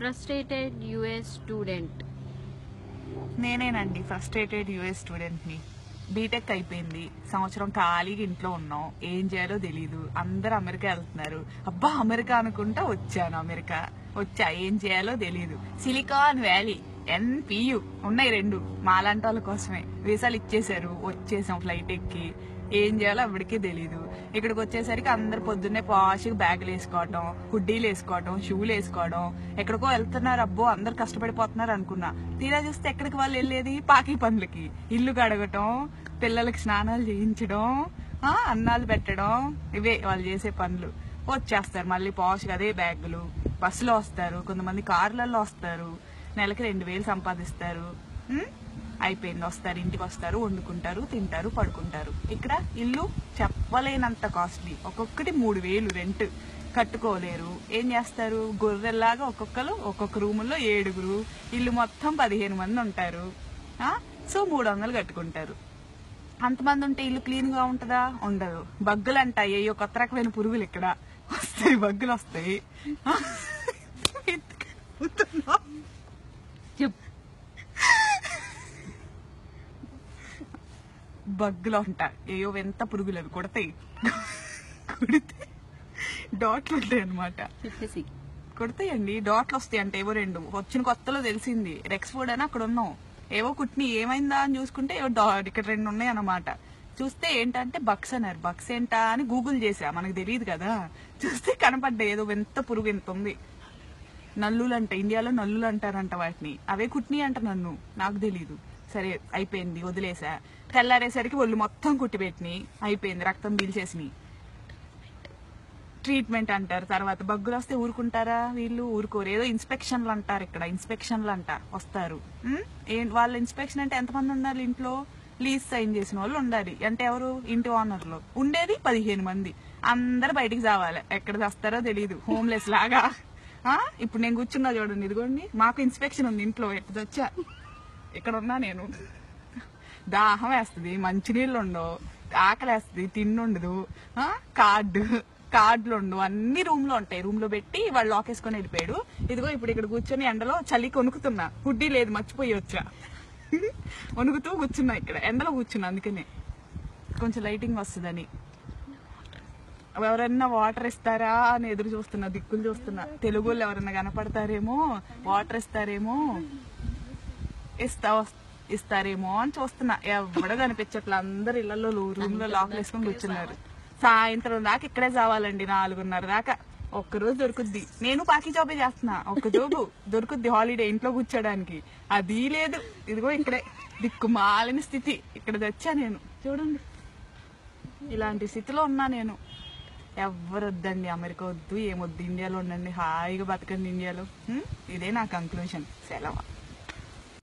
Frustrated US student. నేనేనండి frustrated US స్టూడెంట్ని. BTech అయిపోయింది, సంవత్సరం ఖాళీగా ఇంట్లో ఉన్నాం, ఏం చేయాలో తెలీదు. అందరు అమెరికా వెళ్తున్నారు, అబ్బా అమెరికా అనుకుంటా వచ్చాను. అమెరికా వచ్చా, ఏం చేయాలో తెలీదు. సిలికాన్ వ్యాలీ, NPU ఉన్నాయి రెండు, మాలాంటి వాళ్ళ కోసమే. వీసాలు ఇచ్చేసారు, వచ్చేసాం ఫ్లైట్ ఎక్కి. ఏం చేయాలో అప్పటికీ తెలీదు. ఇక్కడికి వచ్చేసరికి అందరు పొద్దున్నే పాష్గా బ్యాగులు వేసుకోవడం, హుడ్డీలు వేసుకోవడం, షూలు వేసుకోవడం, ఎక్కడికో వెళ్తున్నారు. అబ్బో అందరు కష్టపడిపోతున్నారు అనుకున్నా. తీరా చూస్తే ఎక్కడికి వాళ్ళు వెళ్ళేది పాకి పనులకి. ఇల్లు కడగటం, పిల్లలకి స్నానాలు చేయించడం, అన్నాలు పెట్టడం, ఇవే వాళ్ళు చేసే పనులు. వచ్చేస్తారు మళ్ళీ పాష్గా అదే బ్యాగులు. బస్సులో వస్తారు, కొంతమంది కార్లలో వస్తారు, నెలకి 2000 సంపాదిస్తారు. అయిపోయింది, వస్తారు, ఇంటికి వస్తారు, వండుకుంటారు, తింటారు, పడుకుంటారు. ఇక్కడ ఇల్లు చెప్పలేనంత కాస్ట్లీ, ఒక్కొక్కటి 3000 రెంట్. కట్టుకోలేరు, ఏం చేస్తారు? గొర్రెల్లాగా ఒక్కొక్క రూముల్లో 7, ఇల్లు మొత్తం 15 మంది ఉంటారు. సో 300 కట్టుకుంటారు. అంతమంది ఉంటే ఇల్లు క్లీన్ గా ఉంటుందా? ఉండదు. బగ్గులు అంటాయి, అయ్యో కొత్త రకమైన పురుగులు ఇక్కడ వస్తాయి, బగ్గులు వస్తాయి. బగ్గులు ఉంటాయి, ఏయో ఎంత పురుగులు అవి కొడతాయి. కొడితే డాట్లు ఉంటాయి అనమాట. కొడతాయండి, డాట్లు వస్తాయి అంటే ఏవో 2 వచ్చిన కొత్తలో తెలిసింది. రెక్స్ఫోర్డ్ అని అక్కడ ఉన్నాం, ఏవో కుట్ని ఏమైందా అని చూసుకుంటే ఏవో ఇక్కడ 2 ఉన్నాయి అన్నమాట. చూస్తే ఏంటంటే బక్స్ అన్నారు. బక్స్ ఏంటా అని గూగుల్ చేసా, మనకు తెలియదు కదా. చూస్తే కనపడ్డాయి, ఏదో ఎంత పురుగు ఎంత ఉంది. నల్లులు అంట, ఇండియాలో నల్లులు అంటారంట వాటిని. అవే కుట్ని అంట, నన్ను నాకు తెలీదు. సరే అయిపోయింది, వదిలేసా. తెల్లారేసరికి ఒళ్ళు మొత్తం కుట్టిపెట్టినాయి, అయిపోయింది, రక్తం పీల్చేసినాయి. ట్రీట్మెంట్ అంటారు. తర్వాత బగ్గులు వస్తే ఊరుకుంటారా? వీళ్ళు ఊరుకోరు. ఏదో ఇన్స్పెక్షన్లు అంటారు, ఇక్కడ ఇన్స్పెక్షన్లు అంట వస్తారు. వాళ్ళ ఇన్స్పెక్షన్ అంటే ఎంతమంది ఉండాలి ఇంట్లో? లీజ్ సైన్ చేసిన వాళ్ళు ఉండాలి. అంటే ఎవరు? ఇంటి ఓనర్లు. ఉండేది 15 మంది. అందరు బయటికి రావాలి, ఎక్కడ వస్తారో తెలియదు, హోమ్లెస్ లాగా. ఇప్పుడు నేను కూర్చున్నా చూడండి, ఇదిగోండి, మాకు ఇన్స్పెక్షన్ ఉంది ఇంట్లో. ఎక్కడొచ్చా, ఇక్కడ ఉన్నా నేను. దాహం వేస్తుంది, మంచినీళ్ళు ఉండవు, ఆకలి వేస్తుంది, తిండుండదు, కార్డులు ఉండవు, అన్ని రూమ్ లో ఉంటాయి. రూమ్ లో పెట్టి వాళ్ళు లాక్ వేసుకొని వెళ్ళిపోయాడు. ఇదిగో ఇప్పుడు ఇక్కడ కూర్చొని ఎండలో చలికి వణుకుతున్నా, హుడ్డీ లేదు, మర్చిపోయి వచ్చా. వణుకుతూ కూర్చున్నా, ఇక్కడ ఎండలో కూర్చున్నా. అందుకనే కొంచెం లైటింగ్ వస్తుందని. ఎవరన్నా వాటర్ ఇస్తారా అని ఎదురు చూస్తున్నా, దిక్కులు చూస్తున్నా. తెలుగు వాళ్ళు ఎవరన్నా కనపడతారేమో, వాటర్ ఇస్తారేమో, ఇస్తారేమో అని చూస్తున్నా. ఎవడో కనిపించట్లా, అందరు ఇళ్లలో రూమ్ లో లాక్లు వేసుకొని కూర్చున్నారు. సాయంత్రం దాకా ఇక్కడే చావాలండి, 4:30 దాకా. ఒక్కరోజు దొరుకుద్ది. నేను పాకి జాబే చేస్తున్నా, ఒక్క జాబు దొరుకుద్ది హాలిడే ఇంట్లో కూర్చోడానికి. అది లేదు. ఇదిగో ఇక్కడే దిక్కుమాలిన స్థితి. ఇక్కడ తెచ్చా నేను, చూడండి, ఇలాంటి స్థితిలో ఉన్నా నేను. ఎవరు వద్దండి, అమెరికా వద్దు, ఏమొద్దు, ఇండియాలో ఉండండి, హాయిగా బతకండి ఇండియాలో. ఇదే నా కంక్లూజన్. సెలవు.